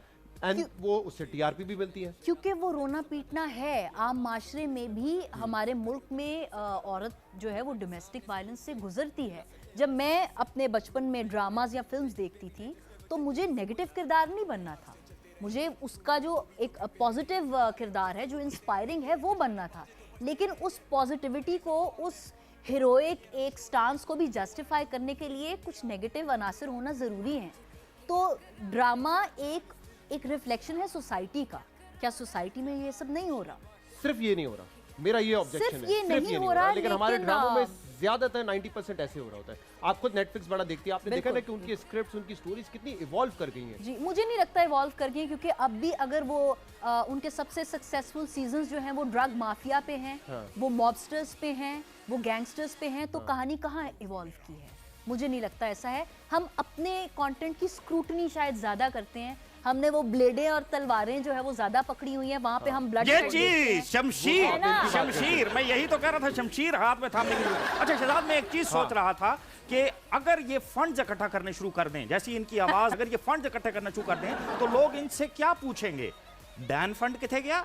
एंड वो उससे टीआरपी भी मिलती है। क्योंकि वो रोना पीटना है। आम माशरे में भी हमारे मुल्क में औरत जो है वो डोमेस्टिक वायलेंस से गुजरती है। जब मैं अपने बचपन में ड्रामाज या फिल्म्स देखती थी तो मुझे नेगेटिव किरदार नहीं बनना था, मुझे उसका जो एक पॉजिटिव किरदार है, जो इंस्पायरिंग है, वो बनना था। लेकिन उस पॉजिटिविटी को, उस हीरोइक एक स्टांस को भी जस्टिफाई करने के लिए कुछ नेगेटिव अनासर होना ज़रूरी है। तो ड्रामा एक रिफ्लेक्शन है सोसाइटी का। क्या सोसाइटी में ये सब नहीं हो रहा? सिर्फ ये नहीं हो रहा, मेरा ये ऑब्जेक्शन सिर्फ है। ये नहीं हो रहा, लेकिन हमारे लेकिन, ड्रामों में ज्यादातर 90% ऐसे हो रहा होता है। आप खुद नेटफ्लिक्स बड़ा देखती है, आपने देखा ना बिल्कुल। कि उनकी स्क्रिप्ट्स, उनकी स्टोरीज कितनी इवॉल्व कर गई हैं। जी, मुझे नहीं लगता इवॉल्व कर गई, क्योंकि अब भी अगर वो उनके सबसे सक्सेसफुल सीजन्स जो हैं वो ड्रग माफिया पे हैं, हाँ। वो मॉबस्टर्स पे हैं, वो गैंगस्टर्स पे हैं, तो कहानी कहाँ इवॉल्व की है? मुझे नहीं लगता ऐसा है। हम अपने कंटेंट की स्क्रूटनी शायद ज्यादा करते हैं। हमने वो ब्लेडें और तलवारें जो है वो ज्यादा पकड़ी हुई हैं, वहां पे हम ब्लड ये चीज शमशीर, है ना? शमशीर, मैं यही तो कह रहा था, शमशीर हाथ में थामने की जरूरत। अच्छा शहजाद, मैं एक चीज सोच रहा था कि अगर ये फंड्स इकट्ठा करने शुरू कर दें, जैसी इनकी आवाज, अगर ये फंड्स इकट्ठा करना शुरू कर दें तो लोग इनसे क्या पूछेंगे? डैन फंड किथे गया?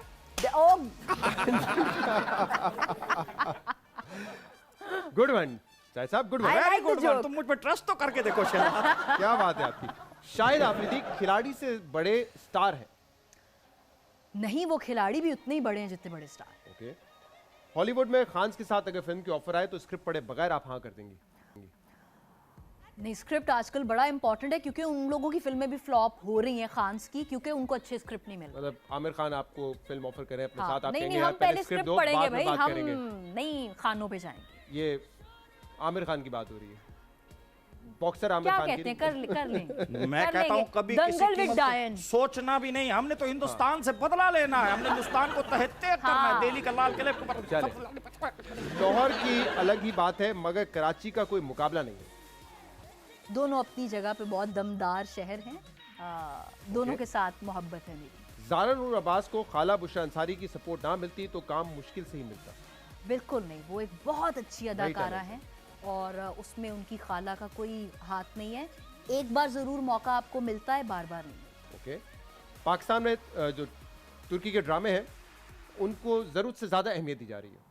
गुड वन चाहे साहब, good one. I like very the good one. joke. तुम मुझ पे ट्रस्ट तो करके देखो शहजाद। क्या बात है आपकी। शाहिद आफरीदी खिलाड़ी से बड़े स्टार है। नहीं, वो खिलाड़ी भी उतने ही बड़े हैं जितने बड़े स्टार। ओके, हॉलीवुड में खान्स के साथ अगर फिल्म की ऑफर आए तो स्क्रिप्ट पढ़े बगैर आप हाँ कर देंगी? नहीं, स्क्रिप्ट आजकल बड़ा इंपॉर्टेंट है, क्योंकि उन लोगों की फिल्में भी फ्लॉप हो रही हैं खान्स की, क्योंकि उनको अच्छे स्क्रिप्ट नहीं मिल रहे। मतलब आमिर खान आपको फिल्म ऑफर करें अपने हाँ, साथ, आप नहीं कहेंगे नहीं, यार हम पहले स्क्रिप्ट स्क्रिप्ट दो, पढ़ेंगे बाद में भाई, बात हम करेंगे। नहीं खानों पे जाएंगे। ये आमिर खान की बात हो रही है, बॉक्सर आमिर क्या खान कहते की। हैं, कर लें। मैं कर कहता हूँ लेंगे। कभी दंगल किसी with की Diane। सोचना भी नहीं, हमने तो हिंदुस्तान से बदला लेना है, हमने हिंदुस्तान को तहते करना है, हाँ। दिल्ली का लाल किले चले। जौहर की अलग ही बात है, मगर कराची का कोई मुकाबला नहीं है। दोनों अपनी जगह पे बहुत दमदार शहर हैं। दोनों के साथ मोहब्बत है मेरी। ज़ारा नूर अब्बास को खाला बुशरा अंसारी की सपोर्ट ना मिलती तो काम मुश्किल से ही मिलता। बिल्कुल नहीं, वो एक बहुत अच्छी अदाकारा talent है और उसमें उनकी खाला का कोई हाथ नहीं है। एक बार ज़रूर मौका आपको मिलता है, बार बार नहीं। ओके, पाकिस्तान में जो तुर्की के ड्रामे हैं उनको ज़रूरत से ज़्यादा अहमियत दी जा रही है।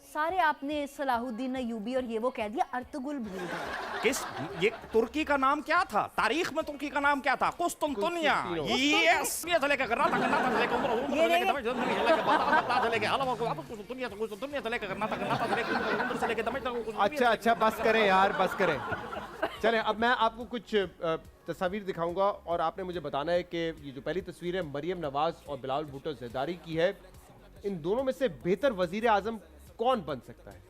सारे आपने सलाहुद्दीन अय्यूबी और ये वो कह दिया, अर्तुगुल भूल गए। किस, ये तुर्की का नाम क्या था? तारीख में तुर्की का नाम क्या था? कुस्तुनतुनिया। यस, ये चले के कर्नाटक, कर्नाटक चले के उधर चले के दमिश्क, चले के बागदाद, चले के अलावा को वापस कुस्तुनतुनिया, तो कुस्तुनतुनिया चले के कर्नाटक, कर्नाटक चले के उधर चले के दमिश्क। अच्छा, बस करें यार, बस करें। चलें, अब मैं आपको कुछ तस्वीर दिखाऊंगा और आपने मुझे बताना है कि ये जो पहली तस्वीर है मरियम नवाज और बिलावल भुट्टो ज़रदारी की है, इन दोनों में से बेहतर वजीर आजम कौन बन सकता है?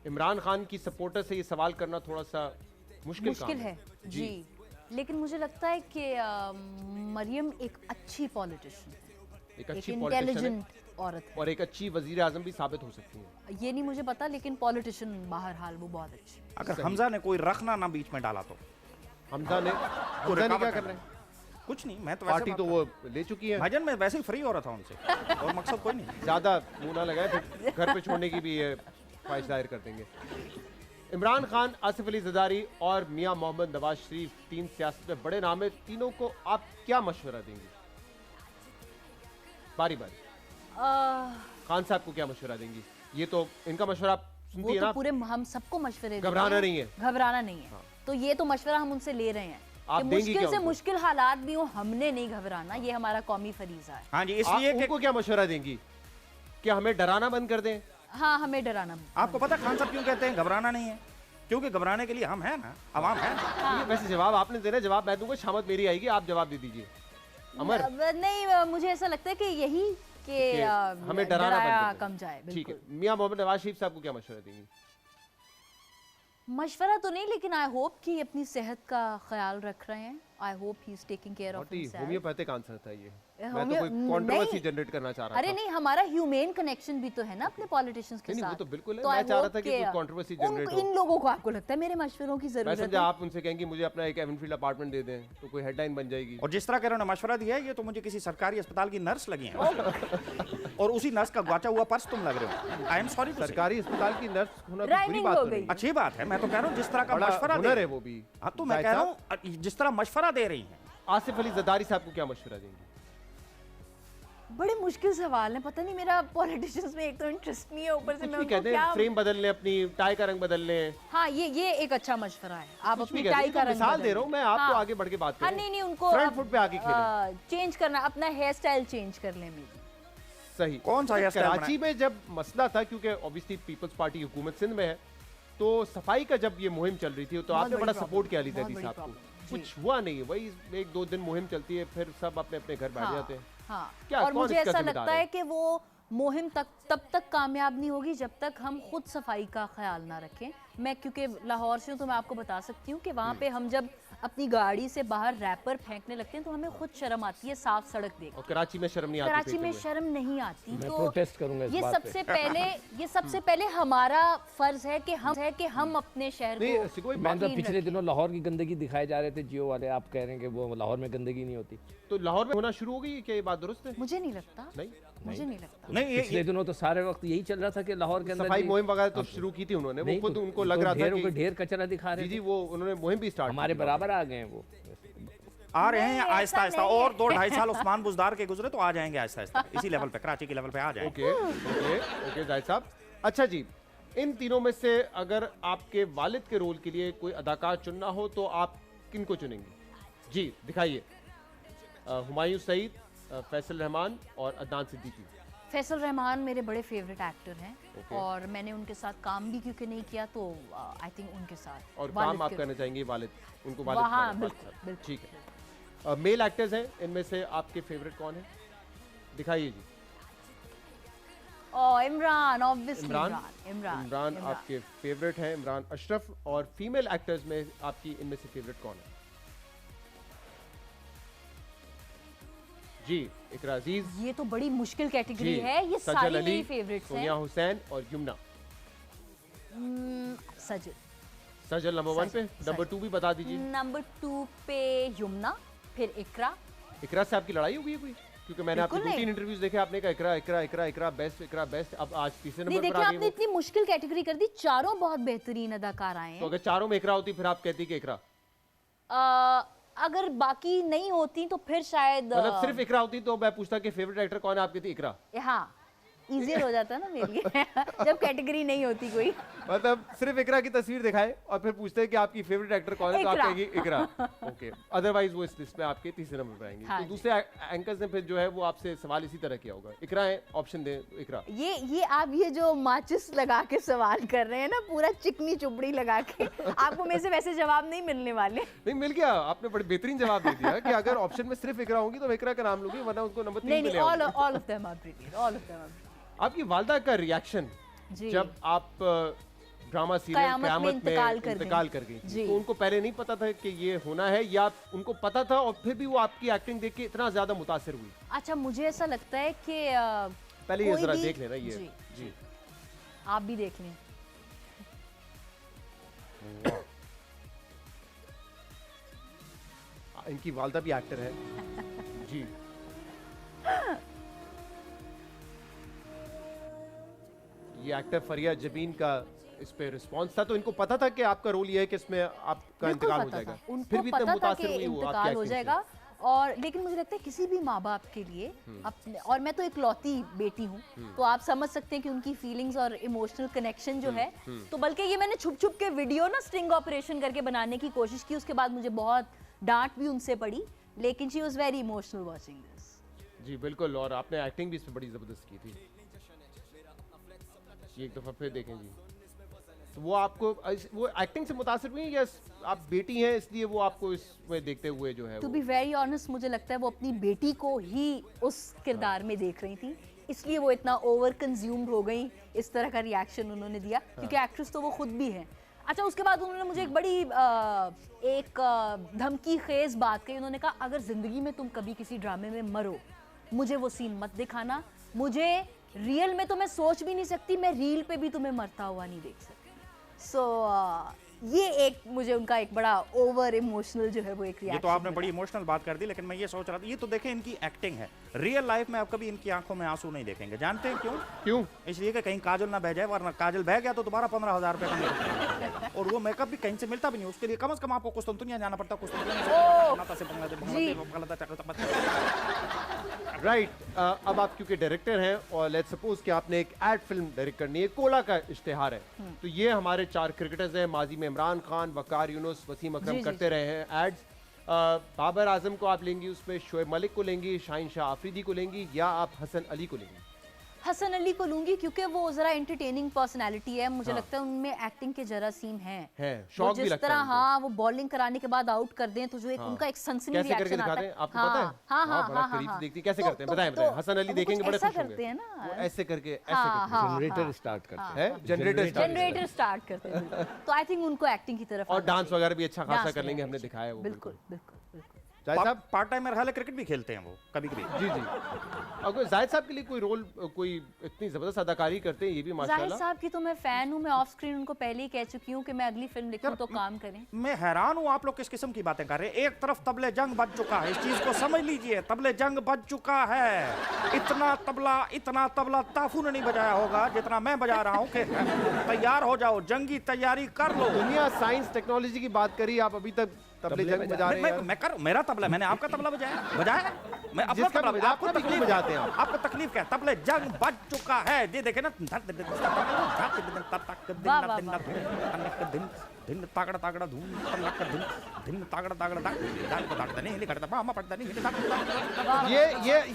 इमरान खान की सपोर्टर से ये सवाल करना थोड़ा सा मुश्किल काम मुश्किल है जी। लेकिन मुझे लगता है कि मरियम एक अच्छी पॉलिटिशियन है, एक एक अच्छी पॉलिटिशियन इंटेलिजेंट औरत है। और एक अच्छी वजीर आजम भी साबित हो सकती है। ये नहीं मुझे पता, लेकिन पॉलिटिशियन बहरहाल वो बहुत अच्छी है। अगर हमजा ने कोई रखना ना बीच में डाला तो हमजा ने क्या कर रहे हैं? कुछ नहीं, मैं तो पार्टी तो वो ले चुकी है। भाईजान मैं वैसे ही फ्री हो रहा था उनसे और मकसद कोई नहीं। ज्यादा मुंह ना लगाए, फिर घर पे छोड़ने की भी ये ख्वाहिश जाहिर कर देंगे। इमरान खान, आसिफ अली जरदारी और मियां मोहम्मद नवाज शरीफ, तीन सियासत में बड़े नाम है। तीनों को आप क्या मशवरा देंगे? बारी बारी। खान साहब को क्या मशवरा देंगी? ये तो इनका मशवरा आप सुनती वो है तो ना? पूरे हम सबको मशवरे देते घबराना हैं। नहीं है। घबराना नहीं है। तो ये तो मशवरा हम उनसे ले रहे हैं आप कि देंगी मुश्किल क्या से उनको? मुश्किल हालात भी हो, हमने नहीं घबराना, ये हमारा कौमी फरीजा है। हाँ जी, आप इसलिए कि उनको क्या मशवरा देंगी? क्या हमें डराना बंद कर दें? हाँ, हमें डराना। आपको पता खान साहब क्यों कहते हैं घबराना नहीं है? क्योंकि घबराने के लिए हम हैं ना, अवाम है ना। ये वैसे जवाब आपने देना, जवाब मैं दूंगा, शामत मेरी आएगी, आप जवाब दे दीजिए। अमर, नहीं, मुझे ऐसा लगता है कि यही कि कि हमें डराना बंद कर दें। कम जाए। ठीक है। बिल्कुल। मियां मोहम्मद नवाज शरीफ साहब को क्या मशवरा देंगी? मशवरा तो नहीं, लेकिन आई होप कि अपनी सेहत का ख्याल रख रहे हैं। I hope he is taking care of himself. Homeopathic answer था ये। मैं तो होम्यो- कोई कंट्रोवर्सी नहीं। जनरेट करना चाह रहा अरे था। नहीं, हमारा ह्यूमेन कनेक्शन भी तो है ना अपने पॉलिटिशियंस के नहीं, साथ। वो तो बिल्कुल है। तो मैं I चाह रहा hope था कि कि कोई controversy generate हो। इन लोगों को आपको लगता है मेरे मशवरों की मैं जरूरत समझा है? आप उनसे कहेंगे मुझे अपना एक एवनफील्ड अपार्टमेंट दे दें तो कोई हेडलाइन बन जाएगी। और जिस तरह का उन्होंने मशवरा दिया है, ये तो मुझे किसी सरकारी अस्पताल की नर्स लगी है और उसी नर्स का गुआचा हुआ पर्स तुम लग रहे हो। I am sorry. सरकारी अस्पताल की नर्स होना कोई बुरी Rhyming बात हो तो नहीं गई। है। अच्छी बात है, मैं तो कह रहा हूँ जिस तरह का बड़ा मशवरा हुनर दे है वो भी। हाँ, तो मैं जाहिद कह रहा साहब, हूँ जिस तरह मशवरा दे रही हैं। आसिफ अली जरदारी साहब को क्या मशवरा देंगी? बड़े मुश्किल सवाल है। पता नहीं, मेरा पॉलिटिशियंस में एक तो इंटरेस्ट नहीं है, ऊपर से कुछ मैं भी उनको कहते क्या। हैं, फ्रेम बदल लें, अपनी टाई का रंग बदल लें, हाँ, ये एक अच्छा मशवरा है। आप कुछ भी अपनी कहते टाई हैं। का तो रंग मिसाल बदल दे रहा हूँ मैं, लें। आप तो हाँ। आगे बढ़ के बात हाँ, करें। नहीं, उनको फ्रंट फुट पे आके खेलें। चेंज करना, अपना हेयर स्टाइल चेंज कर लें मेरी। सही। कौन सा hair style कराची में जब मसला था, क्योंकि ऑब्वियसली पीपल्स पार्टी हुकूमत सिंध में है, तो सफाई का जब ये मुहिम चल रही थी तो बहुत आपने बड़ी बड़ा problem, सपोर्ट किया अली बहुत जैदी बड़ी साहब को। problem, जी। कुछ हुआ नहीं, वही 1-2 दिन मुहिम चलती है, फिर सब अपने अपने घर बैठ जाते हैं। हाँ। क्या, और कौन मुझे इसका ऐसा जिम्मेदार लगता है? है कि वो मुहिम तब तक कामयाब नहीं होगी जब तक हम खुद सफाई का ख्याल ना रखें। मैं क्योंकि लाहौर से हूँ तो मैं आपको बता सकती हूँ कि वहाँ पे हम जब अपनी गाड़ी से बाहर रैपर फेंकने लगते हैं तो हमें खुद शर्म आती है साफ सड़क देख। और कराची में शर्म नहीं आती कराची में फेंकने में। शर्म नहीं आती। मैं तो प्रोटेस्ट करूंगा इस ये बात पे। सबसे पहले हमारा फर्ज है कि हम अपने शहर नहीं, को सिकोई मैं तो clean पिछले रखें। दिनों लाहौर की गंदगी दिखाए जा रहे थे जियो वाले, आप कह रहे हैं कि वो लाहौर में गंदगी नहीं होती। तो लाहौर में होना शुरू हो गई, क्या ये बात दुरुस्त है? मुझे नहीं लगता। नहीं, मुझे नहीं लगता। नहीं, पिछले दिनों तो सारे वक्त यही चल रहा था कि लाहौर के अंदर सफाई भी- मुहिम वगैरह तो शुरू की थी उन्होंने, वो नहीं, खुद तो- उनको तो लग रहा था ढेरों पे कि ढेर कचरा दिखा जी रहे जी थे। वो उन्होंने मुहिम भी स्टार्ट हमारे बराबर आ गए हैं वो। आ रहे हैं नहीं, आहिस्ता ऐसा आहिस्ता, नहीं और है। 2-2.5 साल उस्मान बुजदार के गुजरे तो आ जाएंगे आहिस्ता आहिस्ता, इसी लेवल पे, कराची के लेवल पे आ जाएंगे। ओके ओके ओके जाहिद साहब। अच्छा जी, इन तीनों में से अगर आपके वालिद के रोल के लिए कोई अदाकार चुनना हो तो आप किन को चुनेंगे? जी दिखाइए। हुमायूं सईद, फैसल रहमान और अदनान सिद्दीकी। फैसल रहमान मेरे बड़े फेवरेट एक्टर हैं Okay. और मैंने उनके साथ काम भी क्योंकि नहीं किया तो आई थिंक उनके साथ और वालिद काम आप के- करना चाहेंगे वालिद, उनको वालिद हाँ, बनाना, बिल्कुल, अच्छा, बिल्कुल, ठीक है। मेल एक्टर्स हैं, इनमें से आपके फेवरेट कौन है? दिखाइए जी। इमरान, ऑब्वियसली इमरान इमरान इमरान आपके फेवरेट हैं, इमरान अशरफ। और फीमेल एक्टर्स में आपकी इनमें से फेवरेट कौन है? जी इकरा अजीज, ये तो बड़ी मुश्किल जी कैटेगरी है, ये सजल सारी अली, मेरी फेवरेट्स सोनिया हैं। हुसैन और यमुना। सजल। सजल नंबर 1 पे, सजल, नंबर 2 भी बता दीजिए। नंबर 2 पे यमुना, फिर इकरा। इकरा से आपकी लड़ाई हो गई है कोई? क्योंकि मैंने आपके बिल्कुल 2-3 नहीं। इंटरव्यूज देखे, आपने कहा इकरा इकरा इकरा इकरा बेस्ट, अब आज तीसरे नहीं नंबर पर देखिए, आ गई आपने वो। इतनी मुश्किल कैटेगरी कर दी, चारों बहुत बेहतरीन अदाकार आए तो हैं। अगर चारों में इकरा होती फिर आप कहती कि इकरा, अगर बाकी नहीं होती तो फिर शायद मतलब सिर्फ इकरा होती तो मैं पूछता कि फेवरेट एक्टर कौन है, आप कहती इकरा। हाँ, इजियर हो जाता ना मेरे लिए जब कैटेगरी नहीं होती कोई। मतलब सिर्फ इकरा की तस्वीर दिखाए और फिर पूछते हैं कि आपकी फेवरेट एक्टर कौन है, तो आप इकरा। कहेंगी इकरा। ओके, अदरवाइज वो इस लिस्ट में आपके तीसरे नंबर पर आएंगी। हाँ तो जी। दूसरे एंकर्स ने फिर जो है वो आपसे सवाल इसी तरह किया होगा, इकरा है, ऑप्शन दे इकरा। ये आप ये जो माचिस लगा के सवाल कर रहे हैं ना, पूरा चिकनी चुपड़ी लगा के, आपको मेरे से वैसे जवाब नहीं मिलने वाले। नहीं मिल गया, आपने बड़े बेहतरीन जवाब दे दिया कि अगर ऑप्शन में सिर्फ इकरा होंगी तो इकरा का नाम लूंगी, वरना उनको नंबर 3 नहीं पे ले नहीं, आऊंगी। All of them are pretty, all of them are. आपकी वालदा का रिएक्शन जी। जब आप ड्रामा सीरियल कयामत में कयामत इंतकाल कर गईं। इंतकाल कर गई थी। जी। तो उनको पहले नहीं पता था कि ये होना है, या उनको पता था और फिर भी वो आपकी एक्टिंग देख के इतना ज्यादा मुतासिर हुई? अच्छा, मुझे ऐसा लगता है कि पहले ये कोई जरा भी- देख लेना ये। जी, जी। आप भी देख लें। इनकी वालदा भी एक्टर है। जी। ये एक्टर फरिया जबीन का इस पे रिस्पांस था, तो इनको पता था कि आपका रोल ये है कि इसमें आपका बिल्कुल इंतकाल हो पता जाएगा। था। उनको फिर भी इतना पता था मुतासिर कि हुई वो आपकी इंतकाल हो acting से। जाएगा। और लेकिन मुझे लगता है किसी भी माँ बाप के लिए अपने, और मैं तो एक लौती बेटी हूँ, तो आप समझ सकते हैं कि उनकी फीलिंग्स और इमोशनल कनेक्शन जो है, तो बल्कि ये मैंने छुप छुप के वीडियो ना स्ट्रिंग ऑपरेशन करके बनाने की कोशिश की। उसके बाद मुझे बहुत डांट भी उनसे पड़ी, लेकिन she was very emotional watching this. जी बिल्कुल, और आपने एक्टिंग भी इस पे बड़ी जबरदस्त की थी। ये एक दफा फिर देखें जी। तो वो आपको वो एक्टिंग से मुतासिर हुई, या आप बेटी हैं इसलिए वो आपको इसमें देखते हुए जो है टू वो- बी वेरी ऑनेस्ट, मुझे लगता है वो अपनी बेटी को ही उस किरदार में देख रही थी, इसलिए वो इतना ओवर कंज्यूम्ड हो गई, इस तरह का रिएक्शन उन्होंने दिया, क्योंकि एक्ट्रेस तो वो खुद भी है। अच्छा, उसके बाद उन्होंने मुझे एक बड़ी धमकी खेज बात कही। उन्होंने कहा, अगर जिंदगी में तुम कभी किसी ड्रामे में मरो, मुझे वो सीन मत दिखाना, मुझे रियल में तो मैं सोच भी नहीं सकती, मैं रील पे भी तुम्हें मरता हुआ नहीं देख सकती। सो ये एक मुझे उनका एक बड़ा ओवर इमोशनल जो है वो एक ये रिएक्शन तो आपने बड़ी इमोशनल बात कर दी, लेकिन मैं ये सोच रहा था, ये तो देखें इनकी एक्टिंग है। रियल लाइफ में आप कभी इनकी आंखों में आंसू नहीं देखेंगे। जानते हैं क्यों? क्यों? इसलिए कि कहीं काजल ना बह जाए, वरना काजल बह गया तो दोबारा 15,000 रुपए का मेकअप और वो मेकअप भी कहीं से मिलता भी नहीं। उसके लिए कम से कम आपको कुस्तुनतुनिया जाना पड़ता। राइट। अब आप क्योंकि डायरेक्टर हैं और लेट्स सपोज कि आपने एक एड फिल्म डायरेक्ट करनी है, कोला का इश्तिहार है, तो ये हमारे 4 क्रिकेटर्स हैं, माजी में इमरान खान, वकार यूनुस, वसीम अकरम जी, जी, करते रहे हैं एड्स। बाबर आजम को आप लेंगी, उसमें शोएब मलिक को लेंगी, शाहीन शाह आफरीदी को लेंगी, या आप हसन अली को लेंगी? हसन अली को लूंगी, क्योंकि वो जरा एंटरटेनिंग पर्सनालिटी है। मुझे लगता है उनमें एक्टिंग के जरा सीन है। शौक वो भी जिस लगता है तरह उनको। हाँ वो बॉलिंग कराने के बाद आउट कर दें, तो जो एक उनका एक सनसनी कैसे करके रिएक्शन आता दिखाते है। हैं आपको पता है? हाँ, बड़ा करीब से देखती है। कैसे करते हैं बताएं तो बताएं। हसन अली वो देखेंगे कुछ बड़े ऐसा खुश होंगे। करते हैं ना। वो ऐसे करके ऐसे हाँ, करके हाँ, जनरेटर स्टार्ट करते है जनरेटर जनरेटर स्टार्ट करते हैं, बिल्कुल। तो आई थिंक उनको एक्टिंग की तरफ और आना डांस चाहिए। वगैरह भी अच्छा खासा डांस कर लेंगे, वगैरह हमने भी दिखाया है वो। बिल्कुल बिल्कुल बिल्कुल। जाहिद साहब? पार्ट टाइम मेरे ख्याल है क्रिकेट भी खेलते हैं वो कभी कभी। जी जी। अगर जाहिद साहब के लिए कोई रोल, कोई इतनी जबरदस्त अदाकारी करते हैं, ये भी जाहिद माशाल्लाह। साहब की तो मैं फैन हूँ। मैं ऑफ स्क्रीन उनको पहले ही कह चुकी हूँ कि मैं अगली फिल्म लिखूं तो काम करें। मैं हैरान हूँ आप लोग किस किस्म की बातें कर रहे हैं। एक तरफ तबले जंग बज चुका है, इस चीज को समझ लीजिए, तबले जंग बज चुका है। इतना तबला ताफू ने नहीं बजाया होगा जितना मैं बजा रहा हूँ कि तैयार हो जाओ, जंगी तैयारी कर लो। दुनिया साइंस टेक्नोलॉजी की बात करी, आप अभी तक तबले जंग बजा रहे हैं। मैं कर मेरा तबला, मैंने आपका तबला बजाया मैं अपना जिसका तबला भी बजाया। बजा, अपना भी क्यों बजाते हैं आप? आपको तकलीफ क्या है? तबले जंग बज चुका है, ये देखे ना। दिन तागड़ा तागड़ा धूम तनक दिन तागड़ा तागड़ा दाल को दागड़ा नहीं करता मामा पड़ता नहीं।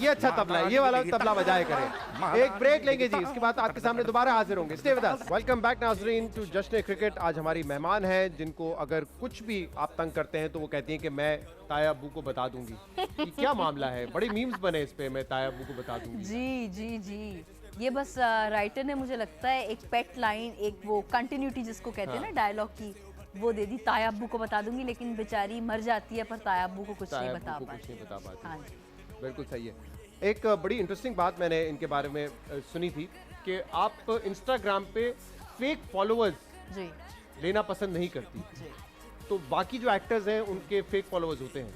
ये अच्छा तबला है, ये वाला तबला बजाए करें। एक ब्रेक लेंगे जी, इसके बाद आपके सामने दोबारा हाजिर होंगे। Stay with us. Welcome back नाज़रीन टू जश्न क्रिकेट। आज हमारी मेहमान है जिनको अगर कुछ भी आप तंग करते हैं तो वो कहती हैं कि मैं ताया अब्बू को बता दूंगी। कि क्या मामला है? बड़े मीम्स बने इस पे, मैं ताया अब्बू को बता दूंगी। जी जी जी, ये बस राइटर ने मुझे लगता है एक पेट लाइन, एक वो कंटिन्यूटी जिसको कहते हैं ना डायलॉग की, वो दे दी। ताया अब्बू को बता दूंगी, लेकिन बेचारी मर जाती है पर ताया अब्बू को कुछ नहीं ताया बता अब्बू को कुछ पाती। नहीं बता पाती। हाँ जी। बिल्कुल सही है। एक बड़ी इंटरेस्टिंग बात मैंने इनके बारे में सुनी थी कि आप इंस्टाग्राम पे फेक फॉलोअर्स जी लेना पसंद नहीं करती, तो बाकी जो एक्टर्स हैं उनके फेक फॉलोअर्स होते हैं,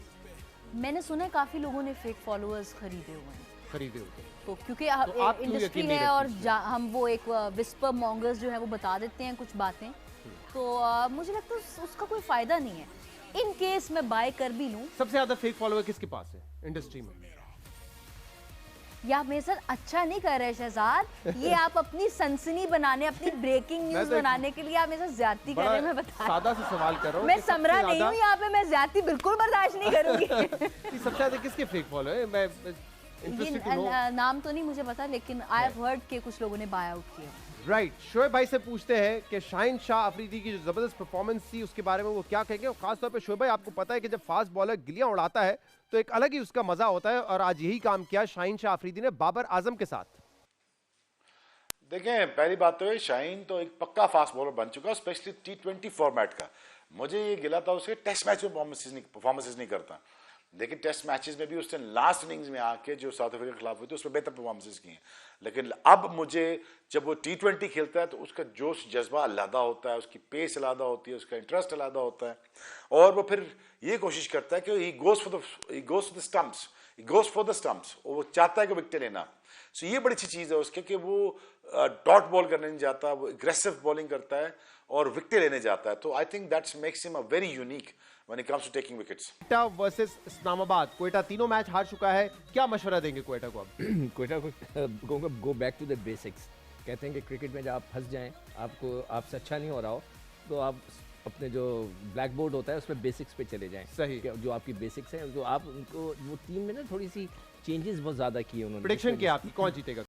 मैंने सुना है काफी लोगों ने फेक फॉलोअर्स खरीदे हुए हैं। खरीदे होते हैं। तो क्योंकि तो आप क्यों इंडस्ट्री यकीन नहीं है और रखती? हम वो एक विस्पर मॉन्गर्स जो है वो बता देते हैं कुछ बातें, तो मुझे लगता है उसका कोई फायदा नहीं है। इन केस मैं बाय कर भी लूं, सबसे ज्यादा फेक फॉलोअर किसके पास है इंडस्ट्री में? या मेरे साथ अच्छा नहीं कर रहे शहजाद, ये आप अपनी सनसनी बनाने, अपनी ब्रेकिंग न्यूज तो बनाने के लिए आप मेरे साथ ज्यादती कर रहे हैं। मैं बता सादा से सवाल कर रहा हूँ मैं कि सबसे समरा नहीं ज्यादा- हूँ यहाँ पे, मैं ज्यादती बिल्कुल बर्दाश्त नहीं करूंगी। कि सबसे ज्यादा किसके फेक फॉलोअर है? मैं इंटरेस्टेड टू नो। नाम तो नहीं मुझे पता, लेकिन आई हैव हर्ड के कुछ लोगों ने बाय आउट किया। राइट। शोएब भाई से पूछते हैं कि शाहीन शाह अफरीदी की जो जबरदस्त परफॉर्मेंस थी उसके बारे में वो क्या कहेंगे। और खासतौर पे शोएब भाई, आपको पता है कि जब फास्ट बॉलर गिलियां उड़ाता है तो एक अलग ही उसका मजा होता है, और आज यही काम किया शाहीन शाह अफरीदी ने बाबर आजम के साथ। देखें, पहली बात तो है शाहीन तो एक पक्का फास्ट बॉलर बन चुका है, स्पेशली T20 फॉर्मेट का। मुझे ये गिला था उसके टेस्ट मैच में परफॉर्मेंसेस नहीं करता, लेकिन टेस्ट मैचेस में भी उसने लास्ट इनिंग्स में आके जो साउथ अफ्रीका के खिलाफ हुई थी उसमें बेहतर परफॉर्मेंसेस की हैं। लेकिन अब मुझे जब वो T20 खेलता है तो उसका जोश जज्बा अलग होता है, उसकी पेस अलग होती है, उसका इंटरेस्ट अलग होता है, और वो फिर ये कोशिश करता है कि he goes for the stumps, वो चाहता है कि विकेट लेना। सो ये बड़ी अच्छी चीज़ है उसके कि वो डॉट बॉल करने नहीं जाता, वो एग्रेसिव बॉलिंग करता है और विकेट लेने जाता है। तो I think that's makes him a very unique when it comes to taking wickets. Quetta versus Islamabad, Quetta तीनों मैच हार चुका है, क्या मशवरा देंगे क्वेटा को अब? क्वेटा को go back to the basics. कहते हैं कि क्रिकेट में जब आप फंस जाएं, आपसे अच्छा नहीं हो रहा हो, तो आप अपने जो ब्लैक बोर्ड होता है उसमें बेसिक्स पे चले जाएं। सही। जो आपकी बेसिक्स हैं, जो आप उनको वो टीम में ना थोड़ी सी चेंजेस बहुत ज़्यादा किए उन्होंने। प्रेडिक्शन क्या आपकी, कौन जीतेगा?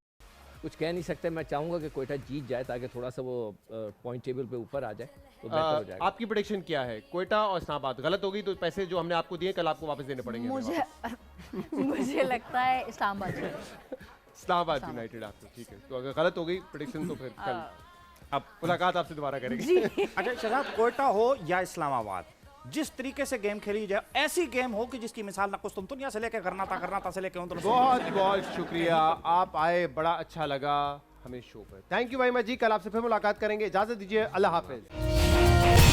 कुछ कह नहीं सकते, मैं चाहूँगा कि क्वेटा जीत जाए ताकि थोड़ा सा वो पॉइंट टेबल पे ऊपर आ जाए तो बेहतर हो जाएगा। आपकी प्रेडिक्शन क्या है? क्वेटा और इस्लामाबाद, गलत होगी तो पैसे जो हमने आपको दिए कल आपको वापस देने पड़ेंगे। मुझे लगता है इस्लामाबाद। इस्लामाबाद यूनाइटेड आपको, ठीक है। तो अगर गलत हो गई प्रेडिक्शन तो फिर कल अब मुलाकात आपसे दोबारा करेंगे। अच्छा शहजाद, क्वेटा हो या इस्लामाबाद, जिस तरीके से गेम खेली जाए ऐसी गेम हो कि जिसकी मिसाल ना कुस्तुनतुनिया से लेकर करनाता से लेकर बहुत बहुत शुक्रिया, आप आए, बड़ा अच्छा लगा हमें शो पर। थैंक यू भाई, मैं जी कल आपसे फिर मुलाकात करेंगे, इजाजत दीजिए, अल्लाह हाफिज।